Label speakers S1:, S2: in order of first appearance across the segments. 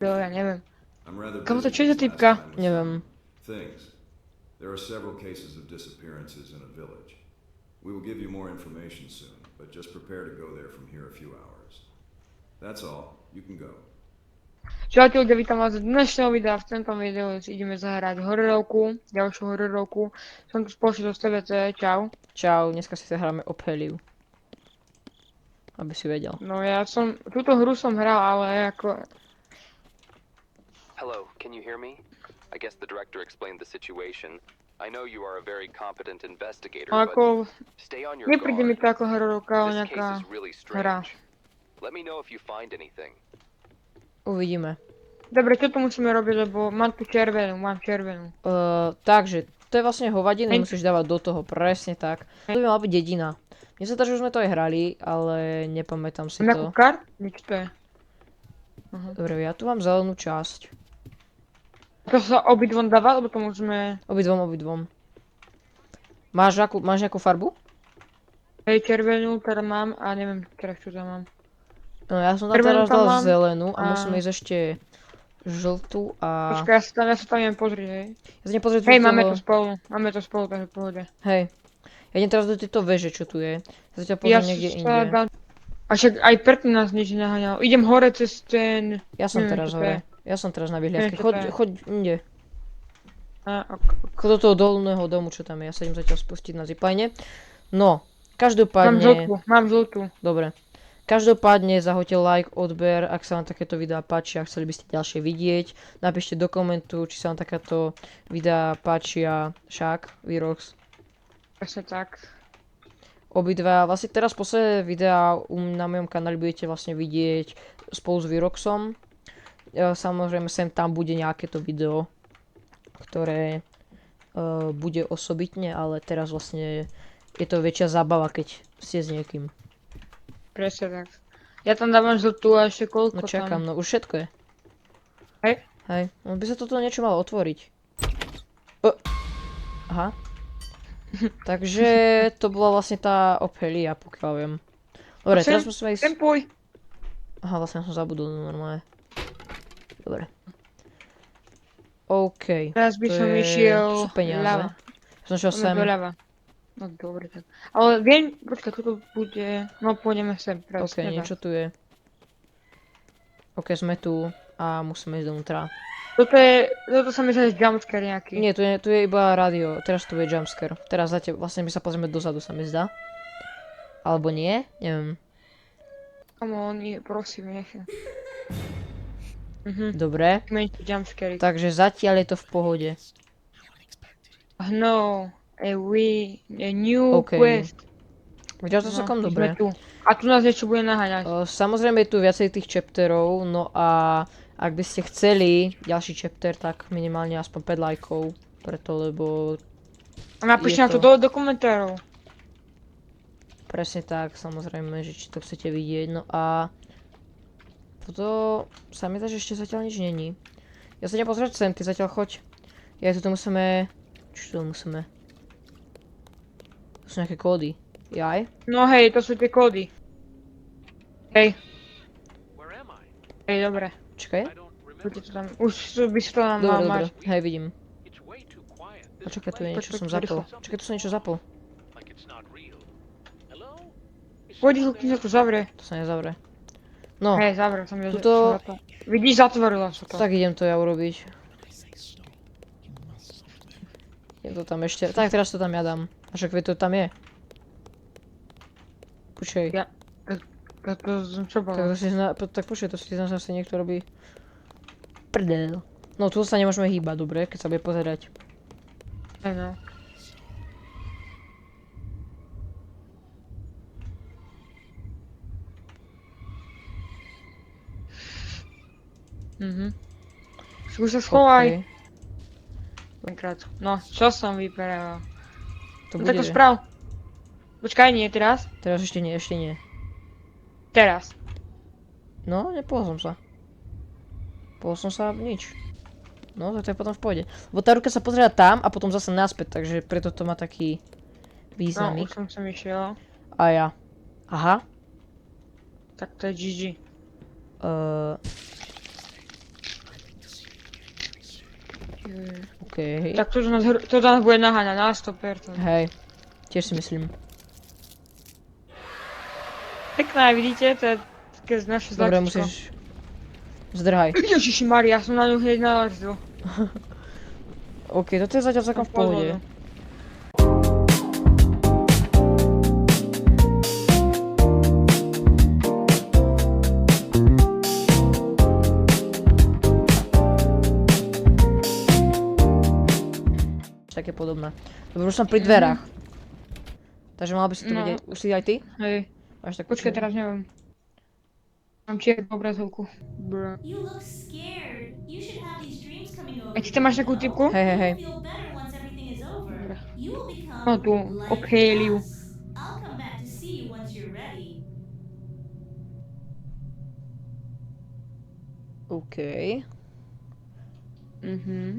S1: ja neviem.
S2: I'm rather
S1: Kamo to
S2: busy
S1: čo je za
S2: this last
S1: typka?
S2: time with
S3: Neviem.
S2: things. There are several cases of disappearances in a village. We will give you more information soon, but just prepare to go there from here a few hours. That's all. You can go.
S1: Čaute ľudia, vítam vás z dnešného videa. V tomto videu si ideme zahrať hororovku, ďalšiu hororovku. Som tu spoločne so TVC, čau.
S3: Čau, dneska si hráme Opheliu. Aby si vedel.
S1: No ja som, túto hru som hral, ale ako...
S4: Hello, can you hear me? I guess the director explained the situation. I know you are a very competent investigator, but
S1: Ako...
S4: stay on your
S1: Nepríde mi
S4: guard.
S1: to ako hororovka, ale
S4: This case
S1: nejaká
S4: is really
S1: hra.
S4: strange. Let me know if you find anything.
S3: Uvidíme.
S1: Dobre, čo tu musíme robiť, lebo mám tu červenú, mám červenú.
S3: Takže, to je vlastne hovadina,
S1: Hej.
S3: musíš dávať do toho, presne tak. To by mala byť dedina. Mne sa zdá, že už sme to aj hrali, ale nepamätám si
S1: Mám nejakú
S3: to.
S1: kart? Nič to je.
S3: Dobre, ja tu mám zelenú časť.
S1: To sa obidvom dáva, lebo to môžeme...
S3: Obidvom. Máš nejakú farbu?
S1: Hej, červenú teda mám a neviem teraz čo tam mám.
S3: No ja som tam
S1: Červenú
S3: teraz
S1: tam
S3: dal
S1: mám
S3: zelenú a
S1: a-
S3: musíme ísť ešte žltú a...
S1: Počkaj, ja sa tam idem pozrieť, hej.
S3: Ja sa idem pozrieť
S1: Hej,
S3: do toho...
S1: máme to spolu, takže v pohode.
S3: Hej. Ja idem teraz do tejto veže, čo tu je. Ja sa ťa pozriem niekde inde.
S1: A však aj preto nás nič naháňal. Idem hore cez ten...
S3: Ja som
S1: neviem,
S3: teraz
S1: čo to
S3: hore.
S1: je.
S3: Ja som teraz na vyhliadke.
S1: Neviem, čo to je.
S3: Choď inde. Choď do toho dolného domu, čo tam je. Ja sa idem zatiaľ spustiť na zipajne. No, každopádne...
S1: Mám žltú.
S3: Dobre. Každopádne zahoďte like, odber, ak sa vám takéto videá páčia a chceli by ste ďalšie vidieť. Napíšte do komentu, či sa vám takéto videá páčia však, Virox.
S1: Presne tak.
S3: Obidva, vlastne teraz posledné videá na mojom kanáli budete vlastne vidieť spolu s Viroxom. Samozrejme sem tam bude nejaké to video, ktoré bude osobitne, ale teraz vlastne je to väčšia zábava, keď ste s niekým.
S1: Presne tak. Ja tam dávam žltú a ešte koľko
S3: No čakám,
S1: tam.
S3: no už všetko je.
S1: Hej?
S3: Hej, no by sa toto niečo malo otvoriť. Aha. Takže to bola vlastne tá Ophelia, pokiaľ viem. Dobre, teraz musíme ísť...
S1: Tempuj.
S3: Aha, vlastne som zabudol normálne. Dobre. OK.
S1: Teraz by
S3: To
S1: som
S3: je-
S1: išiel
S3: sú peniaze.
S1: ľava.
S3: Som šiel sem.
S1: Doľava. No dobre tak. Ale viem, počkaj, toto bude... No pôjdeme sem teraz.
S3: OK, niečo tu je. OK, sme tu a musíme ísť dovnútra.
S1: Toto sa mi zdá, že jumpscare nejaký.
S3: Nie, tu je iba rádio. Teraz tu je jumpscare. Teraz zatiaľ, vlastne my sa pozrieme dozadu, sa mi zdá. Alebo nie? Neviem.
S1: Come on, prosím, nech.
S3: Dobre.
S1: Menší jumpscare.
S3: Takže zatiaľ je to v pohode.
S1: No, a new
S3: OK.
S1: quest.
S3: Videl to celkom dobre.
S1: Sme tu. A tu nás niečo bude naháňať.
S3: Samozrejme je tu viacej tých chapterov, no a ak by ste chceli ďalší chapter, tak minimálne aspoň 5 lajkov. Preto, lebo
S1: A napíšte
S3: je
S1: nám to
S3: to-
S1: do komentárov.
S3: presne tak, samozrejme, že či to chcete vidieť. No a toto sa mi zdá, že ešte zatiaľ nič není. Ja sa idem pozrieť sem, ty zatiaľ choď. Ja tu musíme... Čo tu musíme? To sú nejaké kódy. Jaj?
S1: No hej, to sú tie kódy. Hej. Hej, dobre.
S3: Čakaj.
S1: Poďte to tam. Už by si to nám
S3: Dobre,
S1: mal
S3: dobre.
S1: mať.
S3: Hej, vidím. A čakaj, tu je niečo, som zapol.
S1: rýchlo.
S3: Čakaj, tu som niečo zapol.
S1: Pôjde, kým sa to zavrie.
S3: To sa nezavre. No,
S1: Hej, zavrel som ju.
S3: Tuto-
S1: Vidíš, zatvorilo sa to.
S3: tak idem to ja urobiť. Idem to tam ešte. Tak, teraz to tam ja dám. A však vie, to tam je. Počkej.
S1: Ja. To čo bolo?
S3: Tak počkej, to si nás asi niekto robí. Prdel. No tu sa nemôžeme hýbať, dobre, keď sa bude pozerať.
S1: Hej, no. Skús sa schovaj.
S3: OK.
S1: Tenkrát. No, čo som vyberal?
S3: To
S1: No
S3: bude,
S1: tak to
S3: že?
S1: sprav. Počkaj, nie teraz.
S3: Teraz ešte nie, ešte nie.
S1: Teraz.
S3: No, nepohol som sa. Pohol som sa nič. No, tak to je potom v pohode. Lebo tá ruka sa pozerá tam a potom zase naspäť, takže preto to má taký
S1: No,
S3: významík.
S1: už som sem išiel.
S3: A ja. Aha.
S1: Tak to je GG.
S3: OK.
S1: Tak to nás bude naháňať na 100%.
S3: Hej, tiež si myslím.
S1: Pekná, vidíte? To je také naše
S3: Dobre,
S1: zlatíčko.
S3: musíš... Zdrhaj.
S1: Ježišimaria, som na ňu hneď narazil.
S3: OK, toto je zatiaľ celkom v pohode. Také podobné. Dobre, už som pri dverách. Takže mal by si to
S1: No.
S3: vidieť. Už si aj ty?
S1: Hej,
S3: Máš takú
S1: počkaj,
S3: čiernu?
S1: teraz neviem. Mám čiernu obrazovku. Brr.
S5: You look scared. You should have these dreams coming over.
S1: A ty tam máš takú typku?
S3: Hej, hej, hej.
S5: You'll feel better once everything is over. You will become
S1: No tu,
S5: like
S1: obchýliu.
S5: us. I'll come back to see you once you're ready.
S3: OK.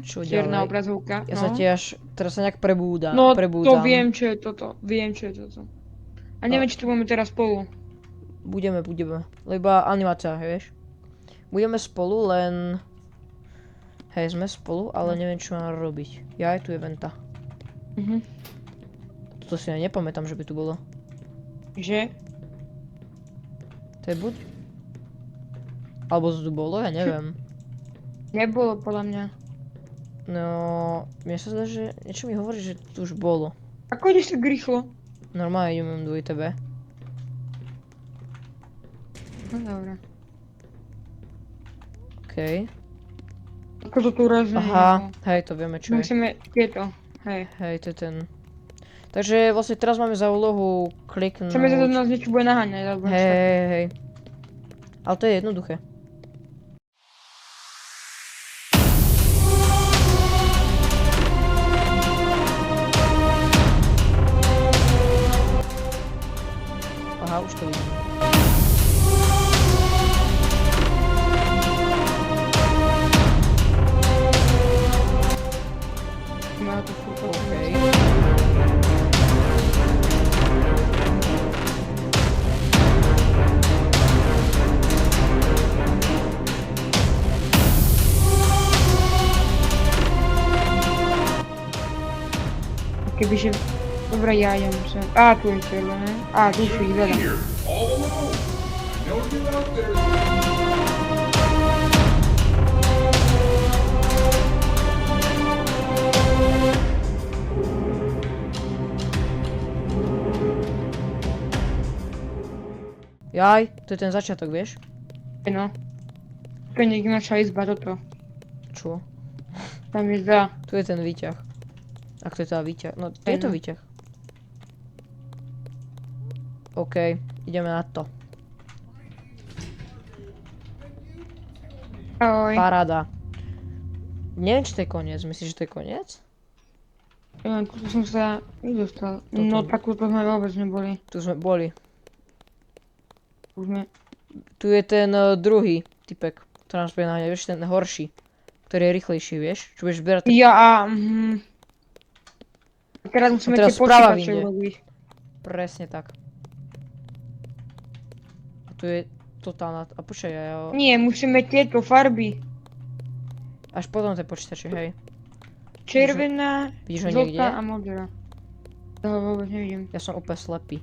S3: Čo
S1: Čierna
S3: ďalej?
S1: obrazovka.
S3: Ja sa tiež, teraz sa nejak prebúdam.
S1: No, to
S3: prebúdzam.
S1: viem, čo je toto. Viem, čo je toto. A neviem, či tu budeme teraz spolu.
S3: Budeme. Lebo animácia, vieš. Budeme spolu, len... Hej, sme spolu, ale neviem, čo mám robiť. Ja aj tu je venta.
S1: Mhm.
S3: Toto si aj nepamätám, že by tu bolo.
S1: Že?
S3: To je buď... Alebo to tu bolo, ja neviem.
S1: Nebolo podľa mňa.
S3: No, mne sa zdá, že niečo mi hovorí, že tu už bolo.
S1: Ako ideš tak rýchlo?
S3: Normálne idem do tebe.
S1: No dobré.
S3: OK.
S1: Ako to tu rozumiem.
S3: Aha, hej, to vieme čo je.
S1: Musíme tieto. Hej.
S3: Hej, to je ten. Takže vlastne teraz máme za úlohu kliknúť.
S1: Chceme sa do nás niečo bude naháňať, alebo niečo také.
S3: Hej. Ale to je jednoduché. Aha, už to vidím.
S1: Má to furt
S3: OK.
S1: Kebyže... Dobre, ja idem sem. Á, tu je červené. Á, tu sú ich veľa.
S3: Jaj, to je ten začiatok, vieš?
S1: No. To je niekde naša izba, toto.
S3: Čo?
S1: Tam je za.
S3: Tu je ten výťah. Ak to je tá výťah. No, to je to
S1: Áno.
S3: výťah. OK, ideme na to.
S1: Ahoj.
S3: Paráda. Neviem, či to je koniec. Myslíš, že to je koniec?
S1: Neviem, tu som sa nedostal.
S3: Toto.
S1: No, takúto sme vôbec neboli.
S3: Tu sme boli.
S1: Už sme...
S3: Tu je ten druhý typek. To nás bude naháňať, vieš, ten horší. Ktorý je rýchlejší, vieš? Čo budeš zbierať.
S1: Ja a... Teraz musíme
S3: teraz
S1: tie
S3: správa
S1: počítače
S3: vyjde.
S1: urobiť.
S3: Presne tak. A tu je totálna... A počkaj, ja...
S1: Nie, musíme tieto farby.
S3: Až potom tie počítače, hej.
S1: Červená,
S3: Vidíš ho niekde?
S1: žltá a modrá. Toho vôbec nevidím.
S3: Ja som úplne slepý.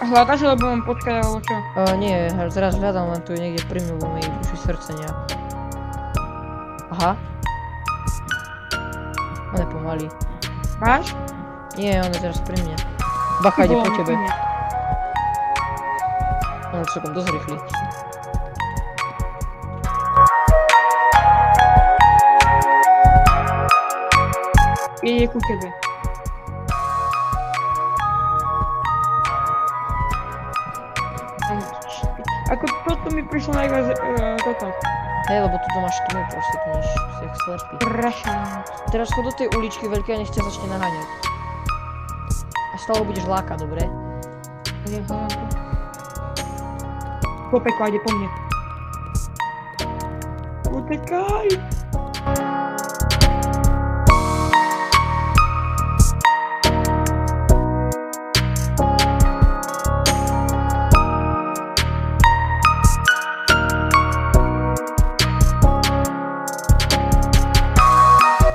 S1: Hľadaš, lebo mám počkať, alebo čo?
S3: Nie, teraz hľadám, len tu je niekde pri mňu, mi uši srdce nejak. Aha. On je pomalý.
S1: Máš?
S3: Nie, on je teraz pri mne. Bacha, ide po tebe. On je celkom dosť rýchly.
S1: Ide ku tebe. Ako toto mi prišlo najviac, toto.
S3: Hej, lebo tu máš tmu proste, tu máš si jak slepý.
S1: Strašne.
S3: Teraz chod do tej uličky veľké a nech ťa začne naháňať. A stále budeš lákať, dobre?
S1: Ja hľadám tu. Kopek ide po mne. Utekaj!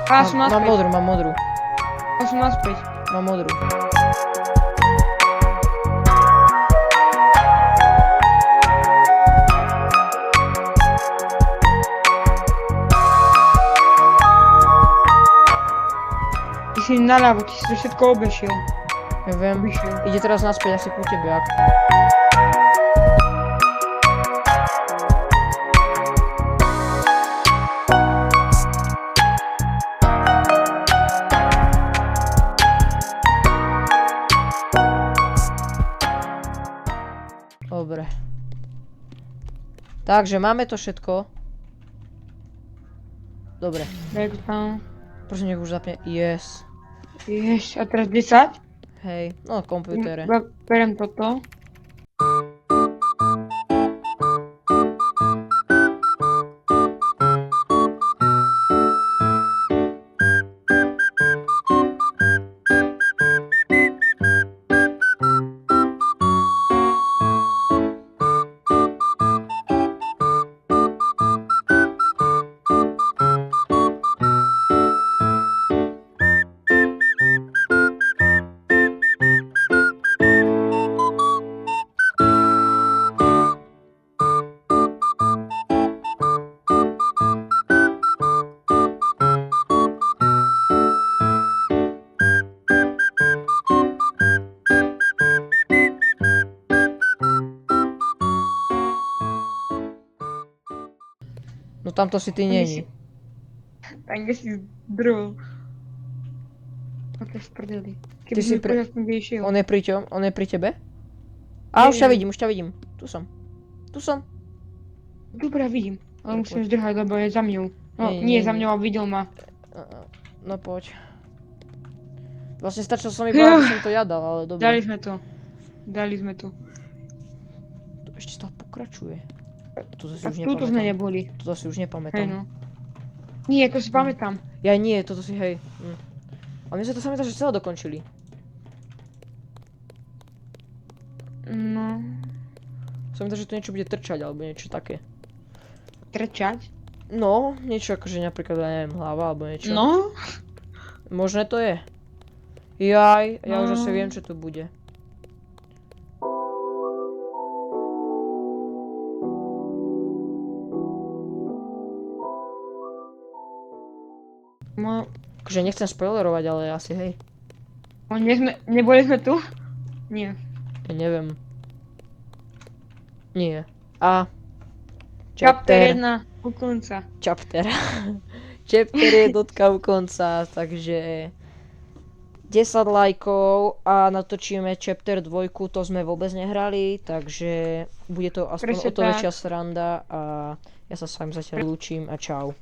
S1: A som
S3: Mám
S1: naspäť.
S3: modrú, mám modrú.
S1: A som naspäť.
S3: Mám modrú.
S1: Ty si naľavo, ty si to všetko obešiel.
S3: Ja viem.
S1: Obišiel.
S3: Ide teraz naspäť asi ku tebe. Ak... Dobre. Takže máme to všetko. Dobre.
S1: Daj to tam.
S3: Prosím, nech už zapne. Yes.
S1: Jež, a teraz 10.
S3: Hej, no počítere.
S1: Berem toto.
S3: No tamto si ty není.
S1: Tak kde si zdrul. Aké sprdeli.
S3: Ty
S1: Keby
S3: si
S1: mi pre... aspoň vyšiel.
S3: On je pri čom? On je pri tebe? A už ťa
S1: Nie.
S3: vidím, už ťa vidím. Tu som. Tu som.
S1: Dobre, vidím. Ale
S3: No,
S1: musím zdrhať, lebo je za mňou. No,
S3: Nie,
S1: nie
S3: nie,
S1: za
S3: nie.
S1: mňou, a videl ma.
S3: No poď. Vlastne stačilo som iba, aby som to ja dal, ale dobre.
S1: Dali sme to. Dali sme to.
S3: To ešte stále pokračuje. To si
S1: Tak
S3: už
S1: túto sme
S3: nepamätám.
S1: neboli.
S3: Toto si už
S1: Hej
S3: nepamätám.
S1: no. Nie, to si pamätám.
S3: Ja nie, toto si hej. A mne sa to pamätá, že celé dokončili.
S1: No.
S3: Som to, že tu niečo bude trčať, alebo niečo také.
S1: Trčať?
S3: No, niečo akože napríklad, ja neviem, hlava, alebo niečo.
S1: No.
S3: Možné to je. Jaj, ja už
S1: No.
S3: asi viem, čo tu bude.
S1: No.
S3: Akože nechcem spoilerovať, ale asi hej.
S1: No, neboli sme tu? Nie.
S3: Ja neviem. Nie. A...
S1: Chapter 1 u konca.
S3: Chapter. Chapter je dotka u konca, takže... 10 lajkov a natočíme chapter 2, to sme vôbec nehrali, takže bude to aspoň
S1: Presne
S3: o to
S1: tak.
S3: väčšia sranda a ja sa s vami zatiaľ lúčim a čau.